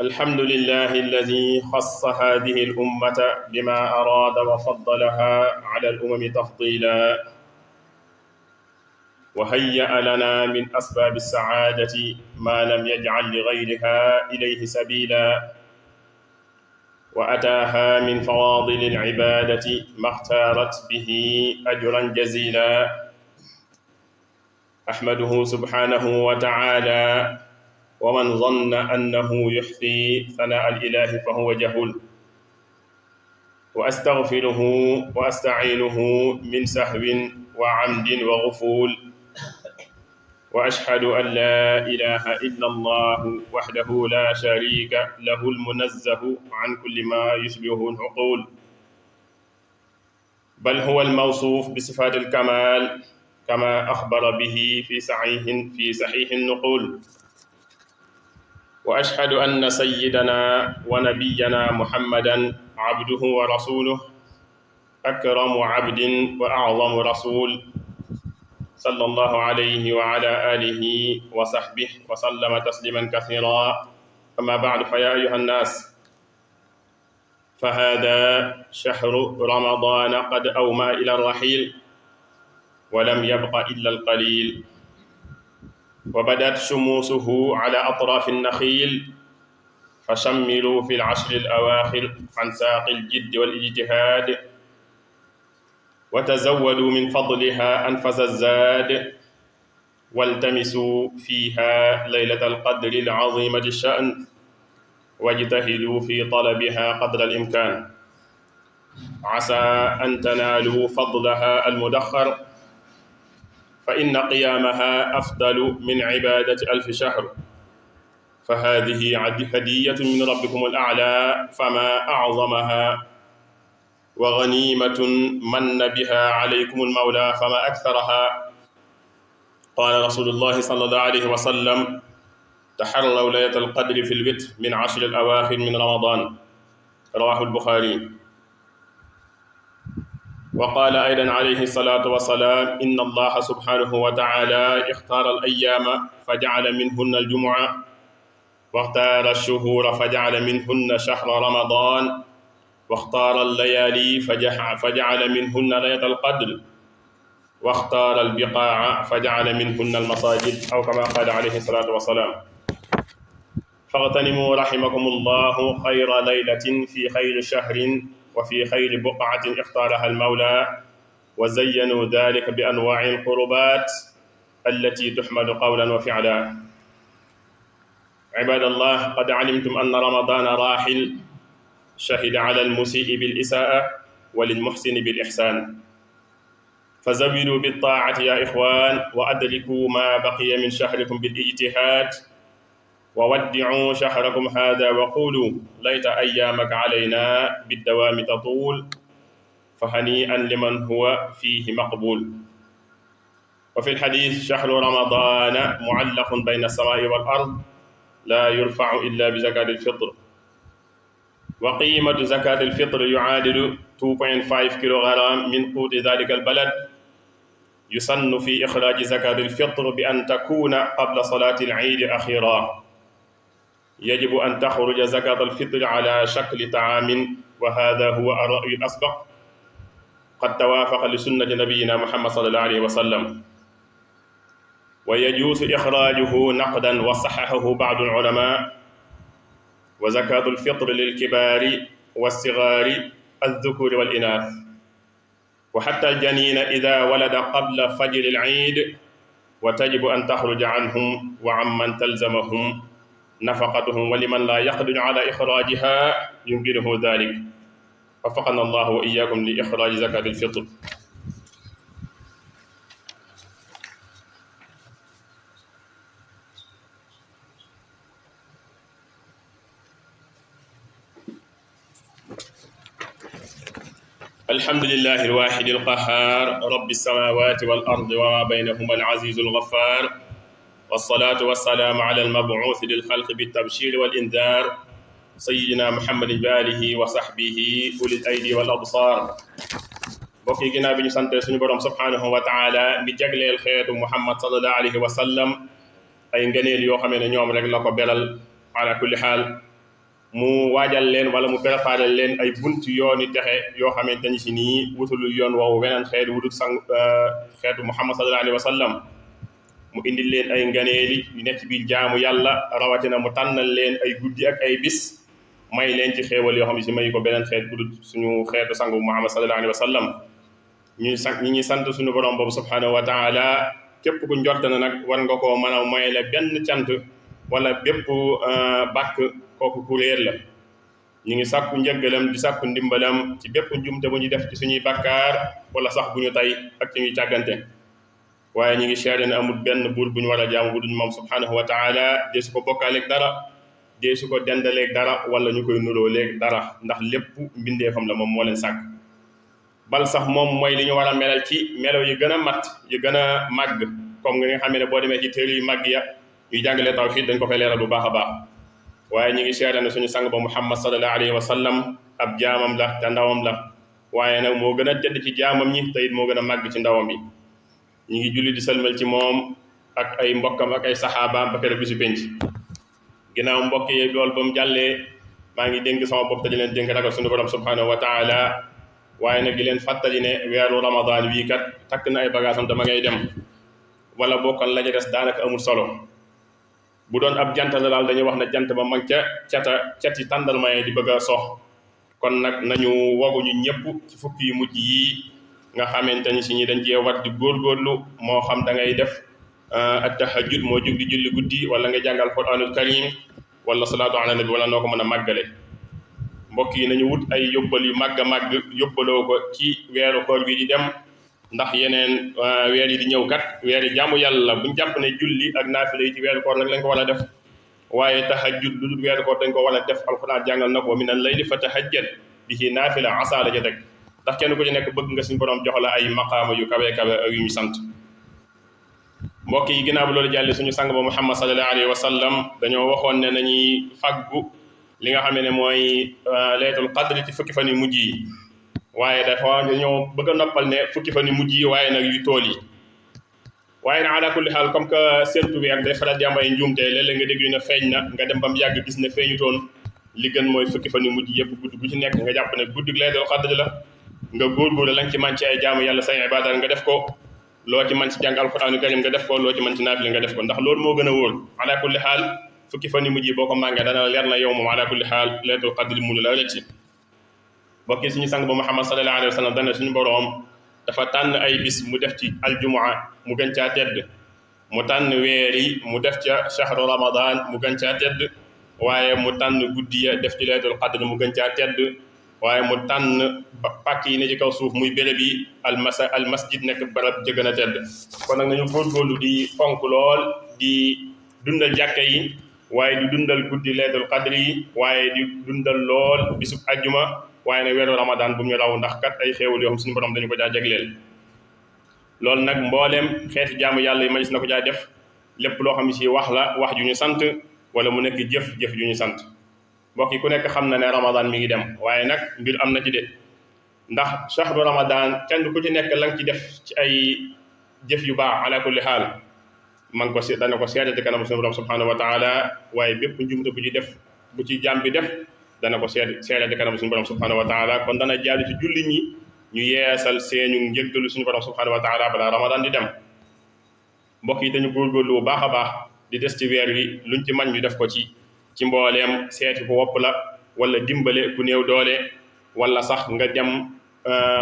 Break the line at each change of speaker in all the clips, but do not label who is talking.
الحمد لله الذي خص هذه الأمة بما أراد وفضلها على الأمم تفضيلا، وهيأ لنا من أسباب السعادة ما لم يجعل لغيرها إليه سبيلا، وأتاها من فواضل العبادة ما اختارت به أجرا جزيلا. أحمده سبحانه وتعالى، ومن ظن أنه يحصي ثناء الإله فهو جهول، وأستغفره وأستعينه من سهو وعمد وغفول، وأشهد أن لا إله إلا الله وحده لا شريك له المنزه عن كل ما يشبهه العقول، بل هو الموصوف بصفات الكمال كما أخبر به في صحيح النقول. وأشهد أن سيدنا ونبينا محمدا عبده ورسوله، أكرم عبد وأعظم رسول، صلى الله عليه وعلى آله وصحبه وسلم تسليما كثيرا. أما بعد، فيا أيها الناس، فهذا شهر رمضان قد أومى إلى الرحيل، ولم يبق إلا القليل، وبدت شموسه على أطراف النخيل، فشملوا في العشر الأواخر عن ساق الجد والاجتهاد، وتزودوا من فضلها أنفس الزاد، والتمسوا فيها ليلة القدر العظيمة الشأن، واجتهدوا في طلبها قدر الإمكان، عسى أن تنالوا فضلها المدخر، فإن قيامها أفضل من عبادة 1000 شهر، فهذه هدية من ربكم الأعلى، فما أعظمها، وغنيمة من بها عليكم المولى فما أكثرها. قال رسول الله صلى الله عليه وسلم: تحروا ليلة القدر في الوتر من 10 الأواخر من رمضان، رواه البخاري. وقال أيضا عليه الصلاة والسلام: إن الله سبحانه وتعالى اختار الأيام فجعل منهن الجمعة، واختار الشهور فجعل منهن شهر رمضان، واختار الليالي فجعل منهن ليلة القدر، واختار البقاع فجعل منهن المساجد، أو كما قال عليه الصلاة والسلام. فاغتنموا رحمكم الله خير ليلة في خير شهر وفي خير بقعة اختارها المولى، وزينوا ذلك بأنواع القربات التي تحمد قولا وفعلا. عباد الله، قد علمتم أن رمضان راحل، شهد على المسيء بالإساءة وللمحسن بالإحسان، فزودوا بالطاعة يا إخوان، وأدركوا ما بقي من شهركم بالاجتهاد، وودعوا شهركم هذا وقولوا: ليت أيامك علينا بالدوام تطول، فهنيئا لمن هو فيه مقبول. وفي الحديث: شهر رمضان معلق بين السماء والأرض، لا يرفع إلا بزكاة الفطر، وقيمة زكاة الفطر يعادل 2.5 كيلوغرام من قوت ذلك البلد. يسن في إخراج زكاة الفطر بأن تكون قبل صلاة العيد أخيرا. يجب أن تخرج زكاة الفطر على شكل طعام، وهذا هو الرأي الأسبق، قد توافق لسنة نبينا محمد صلى الله عليه وسلم. ويجوز إخراجه نقدا، وصححه بعض العلماء. وزكاة الفطر للكبار والصغار، الذكور والإناث، وحتى الجنين إذا ولد قبل فجر العيد، وتجب أن تخرج عنهم وعمن تلزمهم نفقتهم، ولمن لا يقدر على إخراجها يمكنه ذلك. وفقنا الله وإياكم لإخراج زكاة الفطر. الحمد لله الواحد القهار، رب السماوات والأرض وما بينهما العزيز الغفار، والصلاة والسلام على المبعوث للخلق بالتبشير والإنذار، سيدنا محمد بآله وصحبه أولي الأيدي والأبصار. mbokk yi ginnaaw bi ñu sante suñu borom subhanahu wa taala mi jagleel xeetu Muhammad sallallahu alayhi wa sallam ay ngëneel yoo xamee ne ñoom rek la ko belal ala kulli xaal, mu waajal leen wala mu préparé leen ay bunt yooni texe yoo xamante ni si nii wutalul yoon woowu weneen xeetu wutut xeetu Muhammad sallallahu alayhi wa sallam mu indil leen ay nganeeli yu nekk ci biir jaamu yàlla rawatina mu tànnal leen ay guddi ak ay bis may leen ci xéewal yoo xam ne si may ko beneen xeet wutut suñu xeetu sangu Muhammad sallallahu alayhi wa sallam ñi sant suñu borom boobu subhanahu wa taala képp ku njort na nag war nga koo mën a may la benn cant wala bépp bàkk kooku ku réer la ñu ngi sàkku njëggalam di sàkku ndimbalam ci bépp njumte bu ñu def ci suñuy bàkkaar wala sax bu ñu tay ak ci ñuy càggante waaye ñu ngi seede ne amul benn buur bu ñu war a jaamu bu duñ moom subhanahu wa taala dee su ko bokkaaleeg dara dee su ko dendaleeg dara wala ñu koy nuróoleeg dara ndax lépp mbindeefam la moom moo leen sàkk bal sax moom mooy li ñu war a melal ci melo yu gën a mat yu gën a màgg comme nga xam ne boo demee ci téere yu màgg ya ñuy jàngale tawxiid dañ ko fay leeral bu baax a baax waaye ñu ngi seede ne suñu sang ba Muhammad sallallahu alayhi wa sallam ab jaamam la te ndawam la waaye nag moo gën a tedd ci jaamam ñi te it moo gën a màgg ci ndawam yi ñu ngi julli di salmal ci moom ak ay mbokkam ak ay saxaabaam ba keroog bisu penc ginnaaw mbokk yi loolu ba mu jàllee maa ngi dénk sama bopp te di leen dénk ragal suñu borom subhanahu wa taala waaye nag di leen fàttali ne weeru ramadan wii kat takk na ay bagaasam dama ngay dem wala bokkoon la ca des daanaka amul solo bu doon ab jant la daal dañuy wax ne jant ba mag ca cati tàndalma yi di bëgg a sox kon nag nañu wogu ñu ñëpp ci fukki yu mujj yi nga xamante ni si ñi dañ cee war di góorgóorlu moo xam da ngay def at tahajjud moo jug di julli guddi wala nga jàngal Qur'anul Karim wala salaatu ala nabi wala noo ko mën a màggale mbokk yi nañu wut ay yóbbal yu màgg a màgg yóbbaloo ko ci weeru koor bi di dem ndax yeneen weer yi di ñëw kat weer yi jaamu yàlla buñ jàpp ne julli ak naafila yi ci weeru koor nag lañ ko war a def waaye tahajjud lu dul weeru koor dañ ko war a def alxuraan jàngal na ko min al-layli fa tahajjad bihi naafila asa la ca teg ndax kenn ku ci nekk bëgg nga suñu borom jox la ay maqaama yu kawe kawe ak yu ñu sant mbokk yi ginnaaw bi loolu jàlli suñu sang ba Muhammad sallallahu alayhi wa sallam dañoo waxoon ne nañuy faggu li nga xam ne mooy laylatul qadr ci fukki fan yu mujj yi waaye dafa dañoo bëgg a noppal ne fukki fan yu mujj yi waaye nag yu tool yi waaye nag ala kulli xaal comme que séntu weer day faral di am ay njuumte léeg-léeg nga déglu ne feeñ na nga dem ba mu yàgg gis ne feeñu toon li gën mooy fukki fan yu mujj yëpp guddi gu ci nekk nga jàpp ne guddi laylatul qadr la nga góorgóorlu la nga ci man ci ay jaamu yàlla say ibaadaat nga def ko loo ci man ci jàng alquraanu karim nga def ko loo ci man ci naafila nga def ko ndax loolu moo gën a wóor ala kulli xaal fukki fan yu mujj yi boo ko màngee dana leer na yow moom ala kulli xaal laylatul qadr mënu la rëcc bokki suñu sang ba Muhammad sallallahu alayhi wa sallam dana suñu boroom dafa tànn ay bis mu def ci aljumaa mu gën caa tedd mu tànn weer yi mu def ca shahru ramadan mu gën caa tedd waaye mu tànn guddi ya def ci laylatul qadr mu gën caa tedd waaye mu tànn pàkk yi ne ci kaw suuf muy béréb yi al masjid nekk barab ja gën a tedd kon nag nañu góorgóorlu di fonk lool di dundal jàkka yi waaye di dundal guddi laylatul qadr yi waaye di dundal lool bisub ajjuma waaye nag weeru ramadan bu ñu raw ndax kat ay xéewal yoo xam suñu borom dañu ko jaa jagleel loolu nag mbooleem xeeti jaamu yàlla yi manis na ko jaa def lépp loo xam ne si wax la wax ju ñu sant wala mu nekk jëf ju ñu sant mbokk yi ku nekk xam na ne ramadan mi ngi dem waaye nag mbir am na ci de ndax shahru ramadan kenn ku ci nekk la nga ci def ci ay jëf yu baax ala kulli xaal man ko dana ko seede ci kanam suñu borom subhanahu wa taala waaye bépp njumte bu ci def bu ci jàmm bi def dana ko seede ci kanam suñu borom subhanahu wa taala kon dana jaadu ci julli ñi ñu yeesal seenu njëggalu suñu borom subhanahu wa taala balaa ramadan di dem mbokk yi dañu góorgóorlu bu baax a baax di des ci weer wi luñ ci man ñu def ko ci mbooleem seeti ko wopp la wala dimbale ku néew doole wala sax nga dem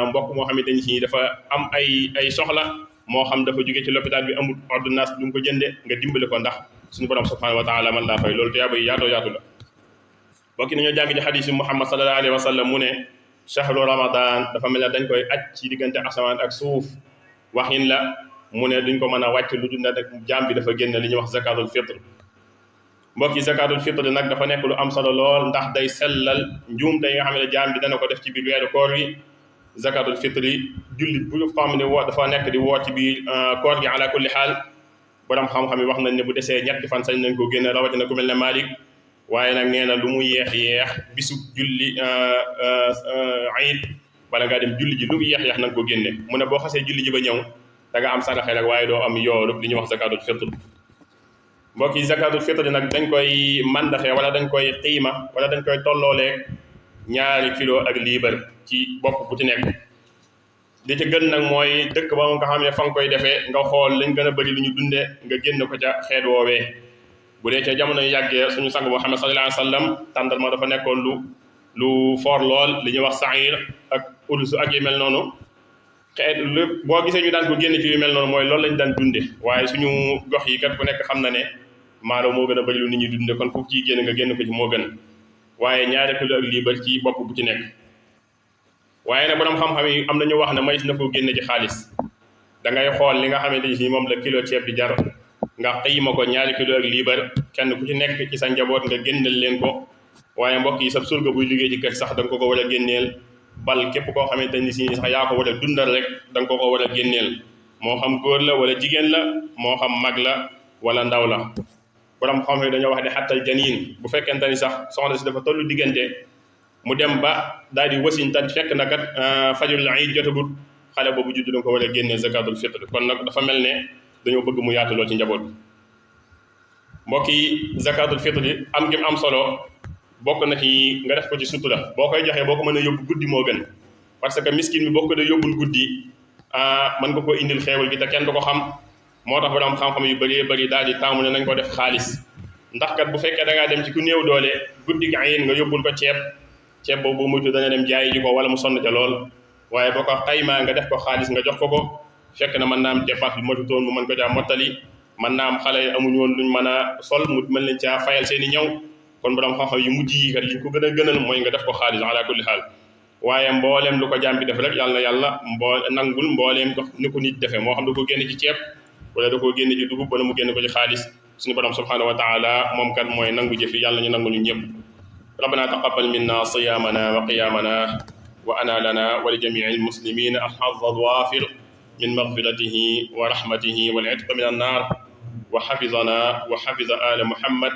mbokk moo xamante ni si dafa am ay soxla moo xam dafa jóge ci l'hôpital bi amul ordonnance du nga ko jënde nga dimbale ko ndax suñu borom subhanahu wa taala man laa fay loolu te yaaba yi yaatoo yaatu la bokki nañoo jàng ci xadiis yi Muhammad sallallahu alayhi wa sallam mu ne shahru ramadan dafa mel ne dañ koy aj ci diggante asamaan ak suuf waxin la mu ne duñ ko mën a wàcc lu dul ne rek jaam bi dafa génn li ñuy wax zakatul fitr mbokk yi zakatul fitr nag dafa nekk lu am solo lool ndax day sellal njuumte yi nga xam ne jaam bi dana ko def ci biir weeru koor wi zakatul fitr yi jullit bu xam ne woo dafa nekk di woo ci biir koor gi ala kulli xaal borom xam-xam yi wax nañ ne bu desee ñetti fan sañ nañ ko génne rawatina ku mel ne Malik waaye nag nee na lu mu yeex bisu julli ayit bala ngaa dem julli ji lu mu yeex na nga ko génne mu ne boo xasee julli ji ba ñëw da nga am saraxe rek waaye doo am yoolu li ñuy wax zakatul fitr mbokk yi zakatul fitri nag dañ koy mandaxe wala dañ koy xiima wala dañ koy tollooleeg ñaari kilo ak liibar ci bopp bu ci nekk. li ci gën nag mooy dëkk ba nga xam ne fa nga koy defee nga xool lañ gën a bëri lu ñu dunde nga génn ko ca xeet woowee. bu dee ca jamono yu yàggee suñu sang Muhammad sallallahu alayhi wa sallam tàndarma dafa nekkoon lu foor lool li ñuy wax saïr ak ursu ak yu mel noonu xeet lépp boo gisee ñu daan ko génn ci yu mel noonu mooy loolu lañ daan dunde waaye suñu gox yi kat ku nekk xam na ne maalo moo gën a bëri lu nit ñi dunde kon foofu ciy génn nga génn ko ci moo gën waaye ñaari kilo ak liibar ci bopp bu ci nekk. waaye nag borom xam-xam yi am na ñu wax ne may na koo génne ci xaalis da ngay xool li nga xamante ni moom la kilo ceeb di jar nga xëyima ko ñaari kilo ak liibar kenn ku ci nekk ci sa njaboot nga génneel leen ko. waaye mbokk yi sa surga buy liggéey ci kër sax da nga ko war a génneel bal képp koo xamante ni si sax yaa ko war a dundal rek da nga ko war a génneel moo xam góor la wala jigéen la moo xam mag la wala ndaw la. borom xam yi dañoo wax ne xattal janiin bu fekkente ni sax soxna si dafa tollu diggante mu dem ba daal di wasin tan fekk na kat fajul iid jotagut xale boobu judd da nga ko war a génneel zakatul fitr kon nag dafa mel ne dañoo bëgg mu yaatu lool ci njaboot. mbokk yi zakatul fitr am gi am solo bokk na ci nga def ko ci sutura boo koy joxee boo ko mën a yóbbu guddi moo gën parce que miskin bi boo ko dee yóbbul guddi mën nga koo indil xeewal gi te kenn du ko xam moo tax borom xam-xam yu bëree bëri daal di taamu ne nañ ko def xaalis ndax kat bu fekkee da ngaa dem ci ku néew doole guddi gi ayin nga yóbbul ko ceeb boobu bu mujj dana dem jaayi ji ko wala mu sonn ca lool waaye boo ko xaymaa nga def ko xaalis nga jox ko fekk na mën naa am dépense bi matutoon mu mën ko caa mottali mën naa am xale yi amuñu woon luñ mën a sol mu mën leen caa fayal seen i ñëw kon borom xam-xam yu mujj yi kat li ko gën a gënal mooy nga def ko xaalis ala kulli xaal waaye mbooleem lu ko jaam bi def rek yàlla na yàlla nangul mbooleem dox ni ko nit defee moo xam da ko génne ci ceeb wala da koo génne ci dugub wala mu génne ko ci xaalis suñu borom subhanahu wa taala moom kat mooy nangu jëfi yàlla ñu nangu ñu ñëpp rabbana taqabbal minna siyamana wa qiyamana wa ana lana wa li jami'i almuslimin ahfaz wafir min maghfiratihi wa rahmatihi wal itq min annar وحفظنا وحفظ آل محمد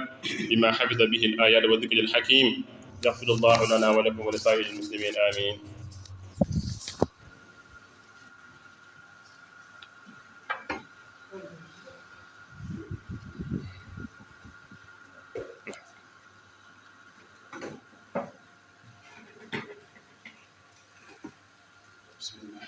بما حفظ به الآيات والذكر الحكيم يغفر الله لنا ولكم ولسائر المسلمين آمين. بسم الله.